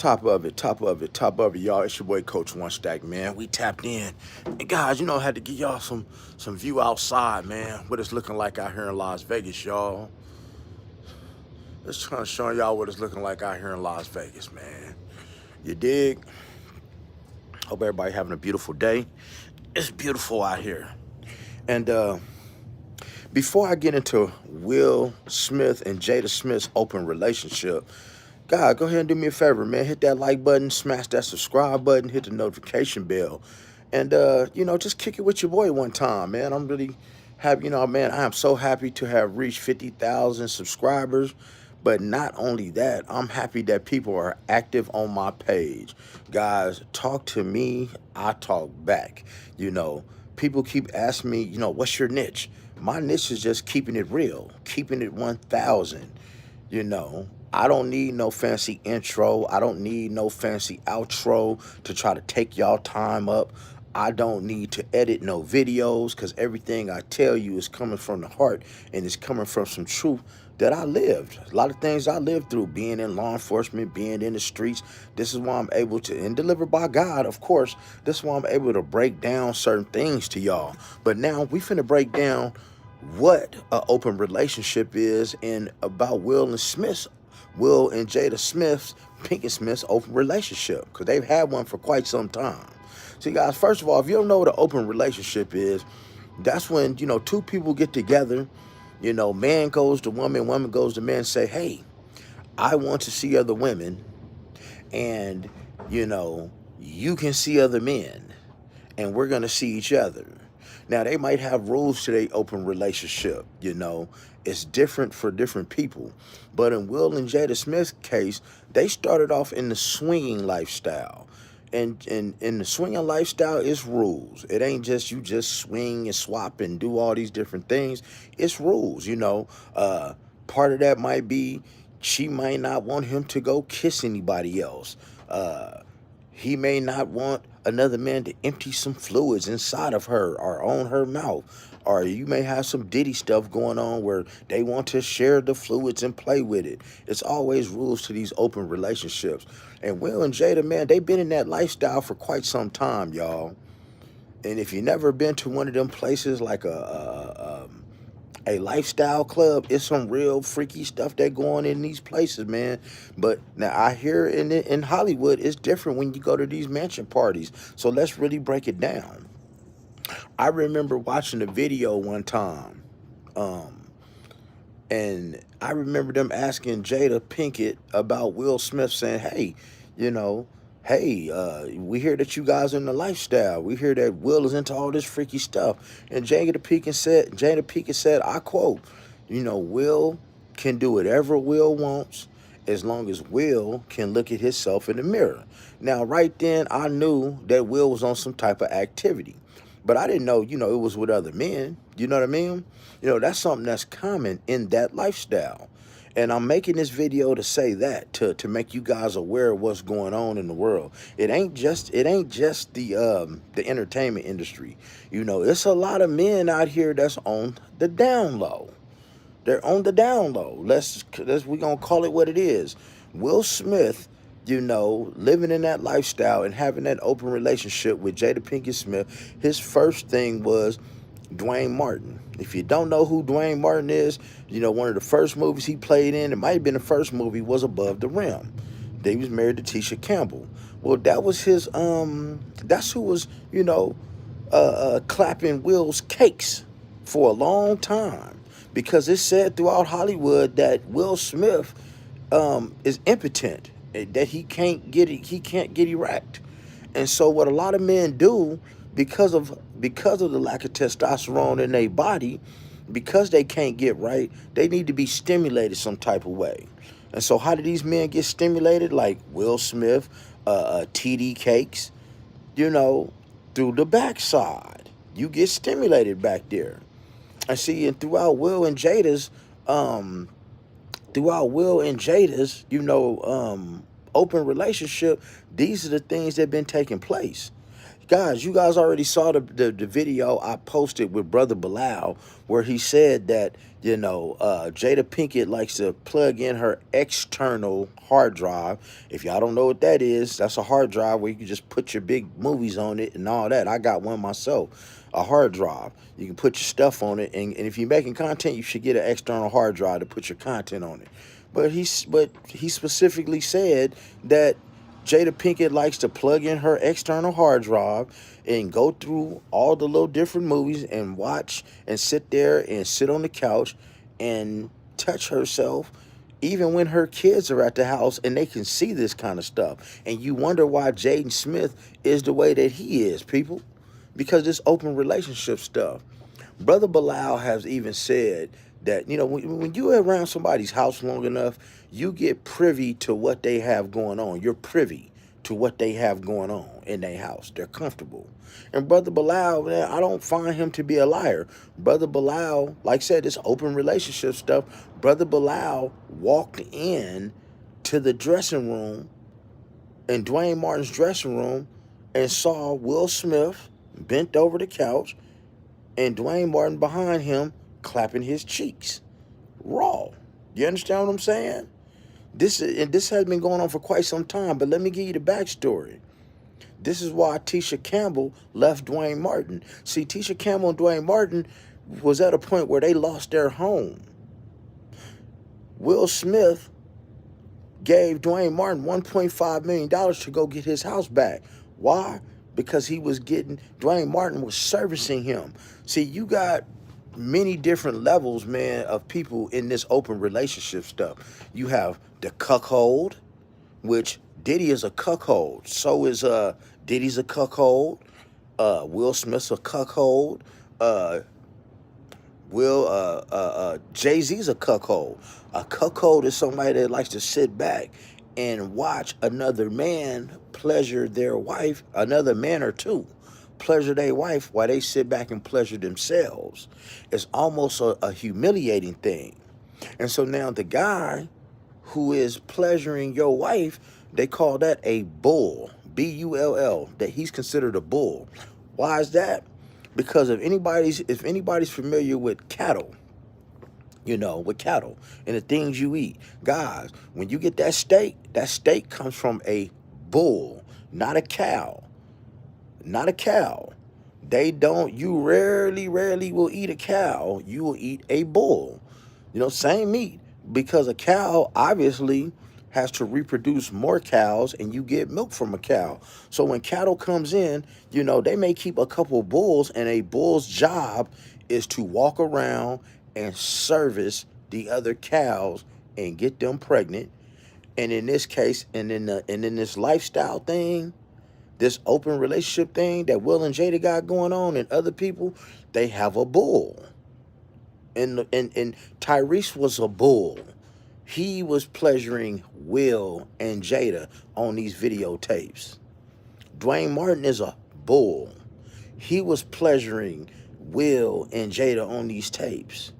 Top of it, top of it, top of it, y'all. It's your boy Coach One Stack, man. We tapped in. And guys, had to give y'all some view outside, man. What it's looking like out here in Las Vegas, y'all. Let's try to show y'all what it's looking like out here in Las Vegas, man. You dig? Hope everybody having a beautiful day. It's beautiful out here. And before I get into Will Smith and Jada Smith's open relationship, God, go ahead and do me a favor, man. Hit that like button, smash that subscribe button, hit the notification bell. And, just kick it with your boy one time, man. I'm really happy, man. I am so happy to have reached 50,000 subscribers. But not only that, I'm happy that people are active on my page. Guys, talk to me, I talk back. People keep asking me, what's your niche? My niche is just keeping it real, keeping it 1,000. I don't need no fancy intro. I don't need no fancy outro to try to take y'all time up. I don't need to edit no videos because everything I tell you is coming from the heart and it's coming from some truth that I lived. A lot of things I lived through, being in law enforcement, being in the streets. This is why I'm able to, and delivered by God, of course, this is why I'm able to break down certain things to y'all. But now we finna break down what an open relationship is and about Will and Jada Smith's, Pinkett Smith's open relationship, because they've had one for quite some time. See, guys, first of all, if you don't know what an open relationship is, that's when, two people get together, man goes to woman, woman goes to man, say, hey, I want to see other women, and, you can see other men, and we're going to see each other. Now, they might have rules to their open relationship, It's different for different people. But in Will and Jada Smith's case, they started off in the swinging lifestyle. And in the swinging lifestyle, it's rules. It ain't just you just swing and swap and do all these different things. It's rules, Part of that might be she might not want him to go kiss anybody else. He may not want another man to empty some fluids inside of her or on her mouth. Or you may have some Diddy stuff going on where they want to share the fluids and play with it. It's always rules to these open relationships. And Will and Jada, man, they've been in that lifestyle for quite some time, y'all. And if you've never been to one of them places like a lifestyle club, it's some real freaky stuff that go on in these places, man. But now I hear in Hollywood, it's different when you go to these mansion parties. So let's really break it down. I remember watching a video one time, and I remember them asking Jada Pinkett about Will Smith, saying, hey, we hear that you guys are in the lifestyle. We hear that Will is into all this freaky stuff. And Jada Pinkett said, I quote, Will can do whatever Will wants as long as Will can look at himself in the mirror. Now, right then, I knew that Will was on some type of activity. But I didn't know, it was with other men. You know what I mean? That's something that's common in that lifestyle. And I'm making this video to say that, to make you guys aware of what's going on in the world. It ain't just the entertainment industry. It's a lot of men out here that's on the down low. They're on the down low. We gonna call it what it is. Will Smith, living in that lifestyle and having that open relationship with Jada Pinkett Smith, his first thing was Duane Martin. If you don't know who Duane Martin is, one of the first movies he played in, it might have been the first movie, was Above the Rim. He was married to Tisha Campbell. Well, that was his, that's who was, clapping Will's cakes for a long time. Because it's said throughout Hollywood that Will Smith is impotent, that he can't get erect. And so what a lot of men do, because of the lack of testosterone in their body, because they can't get right, they need to be stimulated some type of way. And so how do these men get stimulated? Like Will Smith, TD cakes, through the backside. You get stimulated back there. And see, and throughout Will and Jada's, open relationship, these are the things that have been taking place. Guys, you guys already saw the video I posted with Brother Bilal where he said that, Jada Pinkett likes to plug in her external hard drive. If y'all don't know what that is, that's a hard drive where you can just put your big movies on it and all that. I got one myself, a hard drive. You can put your stuff on it, and if you're making content, you should get an external hard drive to put your content on it. But he specifically said that Jada Pinkett likes to plug in her external hard drive and go through all the little different movies and watch and sit there and sit on the couch and touch herself even when her kids are at the house and they can see this kind of stuff. And you wonder why Jaden Smith is the way that he is, people. Because this open relationship stuff. Brother Bilal has even said that, when you're around somebody's house long enough, you get privy to what they have going on. You're privy to what they have going on in their house. They're comfortable. And Brother Bilal, man, I don't find him to be a liar. Brother Bilal, like I said, this open relationship stuff, Brother Bilal walked in to the dressing room, in Duane Martin's dressing room, and saw Will Smith bent over the couch and Duane Martin behind him clapping his cheeks. Raw. You understand what I'm saying? This has been going on for quite some time, but let me give you the backstory. This is why Tisha Campbell left Duane Martin. See, Tisha Campbell and Duane Martin was at a point where they lost their home. Will Smith gave Duane Martin $1.5 million to go get his house back. Why? Because Duane Martin was servicing him. See, you got many different levels, man, of people in this open relationship stuff. You have the cuckold, which Diddy is a cuckold. So is Diddy's a cuckold. Will Smith's a cuckold. Jay-Z's a cuckold. A cuckold is somebody that likes to sit back and watch another man pleasure their wife, another man or two pleasure their wife while they sit back and pleasure themselves. It's almost a humiliating thing. And so now the guy who is pleasuring your wife, they call that a bull, B-U-L-L, that he's considered a bull. Why is that? Because if anybody's familiar with cattle, with cattle and the things you eat. Guys, when you get that steak comes from a bull, not a cow. Not a cow. You rarely will eat a cow. You will eat a bull. Same meat. Because a cow obviously has to reproduce more cows and you get milk from a cow. So when cattle comes in, they may keep a couple bulls, and a bull's job is to walk around and service the other cows and get them pregnant. And in this case, and in this lifestyle thing, this open relationship thing that Will and Jada got going on, and other people, they have a bull. And Tyrese was a bull. He was pleasuring Will and Jada on these videotapes. Duane Martin is a bull. He was pleasuring Will and Jada on these tapes.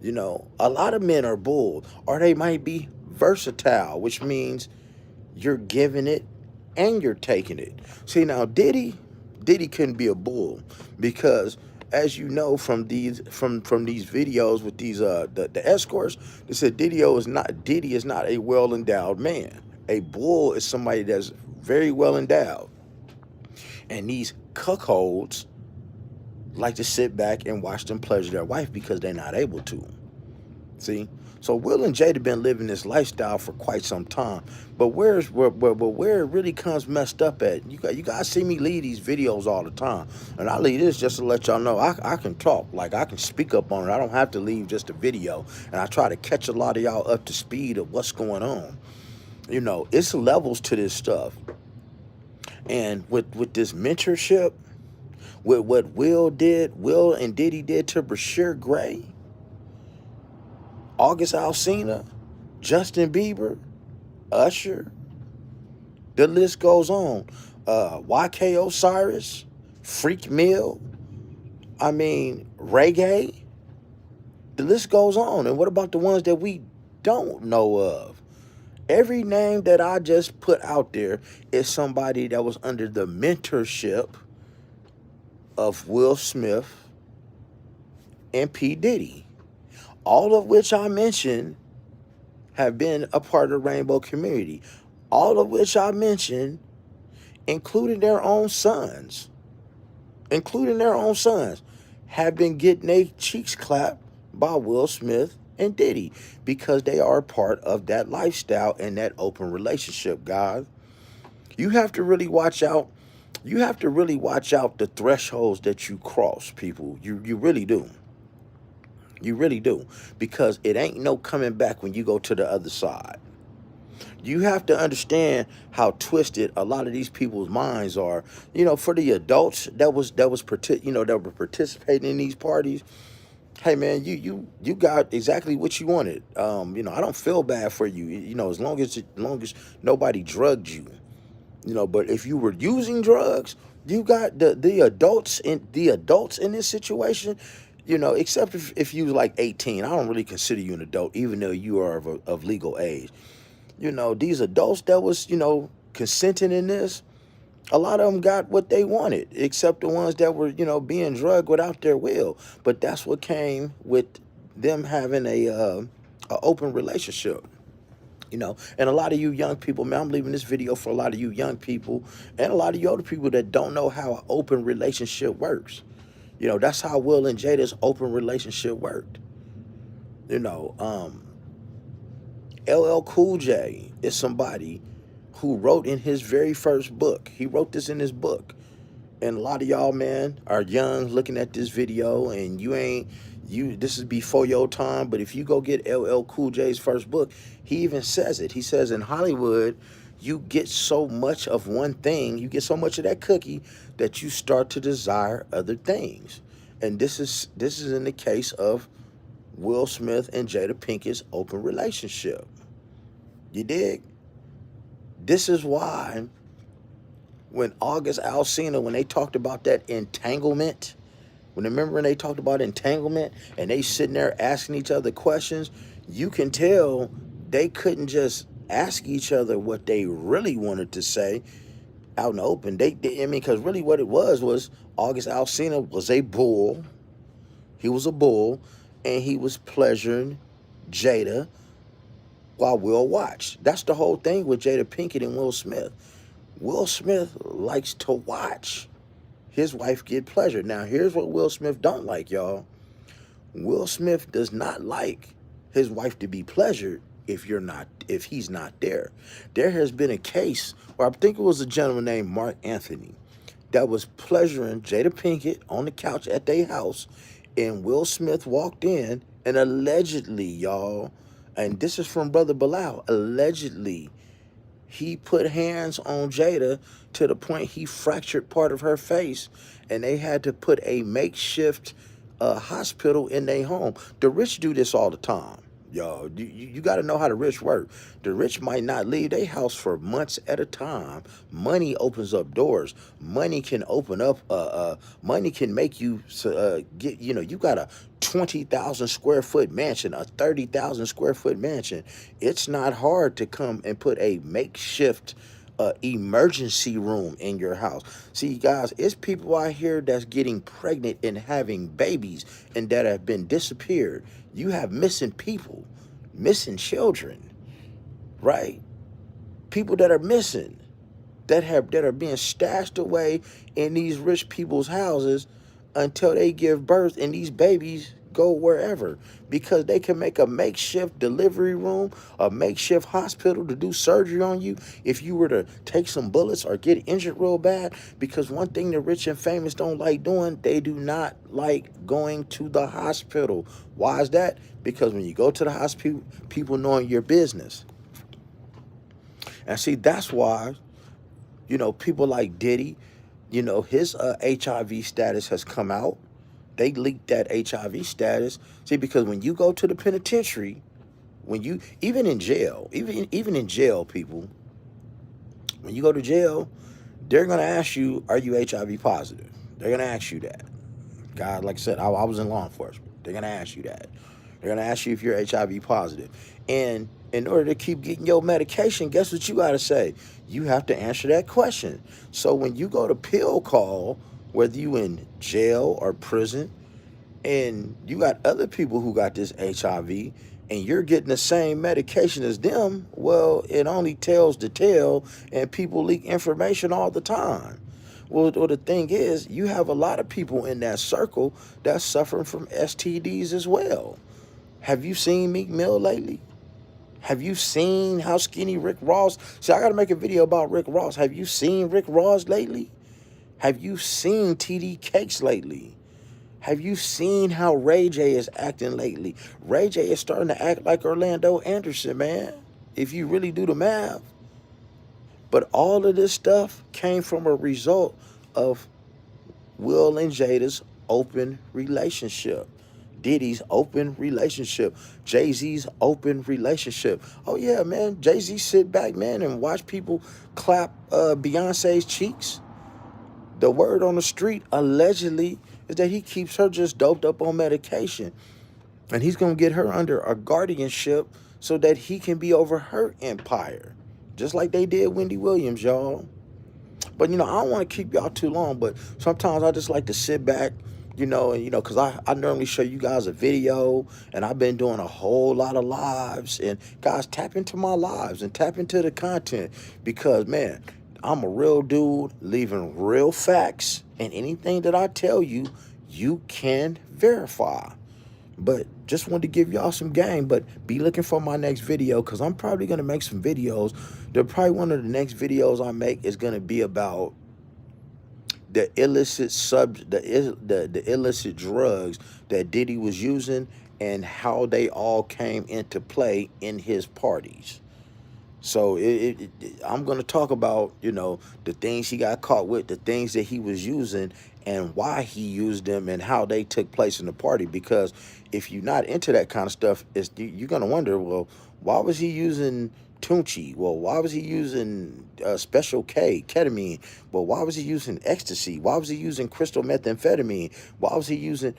A lot of men are bull, or they might be versatile, which means you're giving it and you're taking it. See, now Diddy couldn't be a bull because, as you know from these videos with these the escorts, they said Diddy is not a well endowed man. A bull is somebody that's very well endowed, and these cuckolds like to sit back and watch them pleasure their wife because they're not able to. See? So Will and Jada been living this lifestyle for quite some time. But where it really comes messed up at, you guys see me leave these videos all the time. And I leave this just to let y'all know I can talk. Like, I can speak up on it. I don't have to leave just a video. And I try to catch a lot of y'all up to speed of what's going on. It's levels to this stuff. And with this mentorship, with what Will and Diddy did to Brashear Gray, August Alsina, Justin Bieber, Usher, the list goes on. YK Osiris, Freak Mill, Reggae, the list goes on. And what about the ones that we don't know of? Every name that I just put out there is somebody that was under the mentorship of Will Smith and P. Diddy. All of which I mentioned have been a part of the rainbow community. All of which I mentioned, including their own sons, have been getting their cheeks clapped by Will Smith and Diddy because they are part of that lifestyle and that open relationship, guys. You have to really watch out. You have to really watch out the thresholds that you cross, people. You really do. You really do. Because it ain't no coming back when you go to the other side. You have to understand how twisted a lot of these people's minds are. For the adults that were participating in these parties. Hey man, you got exactly what you wanted. I don't feel bad for you. As long as nobody drugged you. But if you were using drugs, you got the adults in this situation. Except if you was like 18, I don't really consider you an adult, even though you are of legal age. These adults that was consenting in this, a lot of them got what they wanted, except the ones that were being drugged without their will. But that's what came with them having a open relationship. And a lot of you young people, man, I'm leaving this video for a lot of you young people and a lot of you older people that don't know how an open relationship works. That's how Will and Jada's open relationship worked. LL Cool J is somebody who wrote in his very first book. He wrote this in his book. And a lot of y'all, man, are young looking at this video, and this is before your time, but if you go get LL Cool J's first book, he even says it. He says in Hollywood, you get so much of one thing, you get so much of that cookie that you start to desire other things. And this is in the case of Will Smith and Jada Pinkett's open relationship. You dig? This is why when Alsina, when they talked about that entanglement, remember when they talked about entanglement and they sitting there asking each other questions, you can tell they couldn't just ask each other what they really wanted to say out in the open. Because really what it was August Alsina was a bull. He was a bull, and he was pleasuring Jada while Will watched. That's the whole thing with Jada Pinkett and Will Smith. Will Smith likes to watch his wife get pleasure. Now, here's what Will Smith don't like, y'all. Will Smith does not like his wife to be pleasured if he's not there. There has been a case where I think it was a gentleman named Mark Anthony that was pleasuring Jada Pinkett on the couch at their house, and Will Smith walked in and allegedly, y'all, and this is from Brother Bilal, allegedly, he put hands on Jada to the point he fractured part of her face, and they had to put a makeshift hospital in their home. The rich do this all the time. Yo, you got to know how the rich work. The rich might not leave their house for months at a time. Money opens up doors. Money can open up. Money can make you get. You got a 20,000 square foot mansion, a 30,000 square foot mansion. It's not hard to come and put a makeshift emergency room in your house. See, guys, it's people out here that's getting pregnant and having babies and that have been disappeared. You have missing people, missing children, right? People that are missing, that are being stashed away in these rich people's houses until they give birth, and these babies go wherever, because they can make a makeshift delivery room, a makeshift hospital to do surgery on you if you were to take some bullets or get injured real bad. Because one thing the rich and famous don't like doing, they do not like going to the hospital. Why is that? Because when you go to the hospital, people knowing your business. And see, that's why, people like Diddy, his HIV status has come out. They leaked that HIV status. See, because when you go to the penitentiary, even in jail, people, when you go to jail, they're going to ask you, are you HIV positive? They're going to ask you that. God, like I said, I was in law enforcement. They're going to ask you that, They're going to ask you if you're HIV positive. And in order to keep getting your medication, guess what you got to say? You have to answer that question. So when you go to pill call, whether you in jail or prison, and you got other people who got this HIV, and you're getting the same medication as them, well, it only tells the tale, and people leak information all the time. Well, the thing is, you have a lot of people in that circle that's suffering from STDs as well. Have you seen Meek Mill lately? Have you seen how skinny Rick Ross? See, I got to make a video about Rick Ross. Have you seen Rick Ross lately? Have you seen TD Cakes lately? Have you seen how Ray J is acting lately? Ray J is starting to act like Orlando Anderson, man, if you really do the math. But all of this stuff came from a result of Will and Jada's open relationship. Diddy's open relationship. Jay-Z's open relationship. Oh, yeah, man. Jay-Z sit back, man, and watch people clap Beyonce's cheeks. The word on the street, allegedly, is that he keeps her just doped up on medication. And he's going to get her under a guardianship so that he can be over her empire. Just like they did Wendy Williams, y'all. But, I don't want to keep y'all too long, but sometimes I just like to sit back, because I normally show you guys a video, and I've been doing a whole lot of lives. And guys, tap into my lives and tap into the content because, man, I'm a real dude leaving real facts, and anything that I tell you, you can verify. But just wanted to give y'all some game, but be looking for my next video because I'm probably going to make some videos. Probably one of the next videos I make is going to be about the illicit the illicit drugs that Diddy was using and how they all came into play in his parties. So I'm going to talk about, the things he got caught with, the things that he was using and why he used them and how they took place in the party. Because if you're not into that kind of stuff, you're going to wonder, well, why was he using Tunchi? Well, why was he using Special K, ketamine? Well, why was he using ecstasy? Why was he using crystal methamphetamine? Why was he using...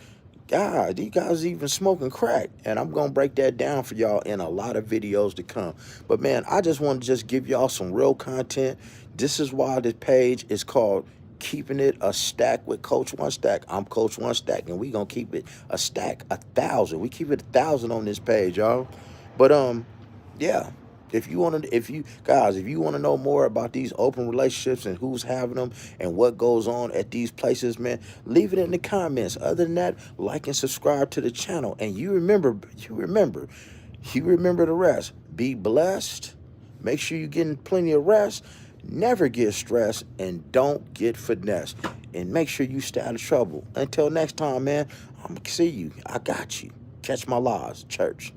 God, these guys even smoking crack. And I'm going to break that down for y'all in a lot of videos to come. But, man, I just want to just give y'all some real content. This is why this page is called Keeping It a Stack with Coach One Stack. I'm Coach One Stack, and we going to keep it a stack, 1,000. We keep it 1,000 on this page, y'all. But, yeah. If you want to know more about these open relationships and who's having them and what goes on at these places, man, leave it in the comments. Other than that, like and subscribe to the channel. And you remember the rest. Be blessed. Make sure you're getting plenty of rest. Never get stressed and don't get finessed. And make sure you stay out of trouble. Until next time, man, I'm going to see you. I got you. Catch my lives, church.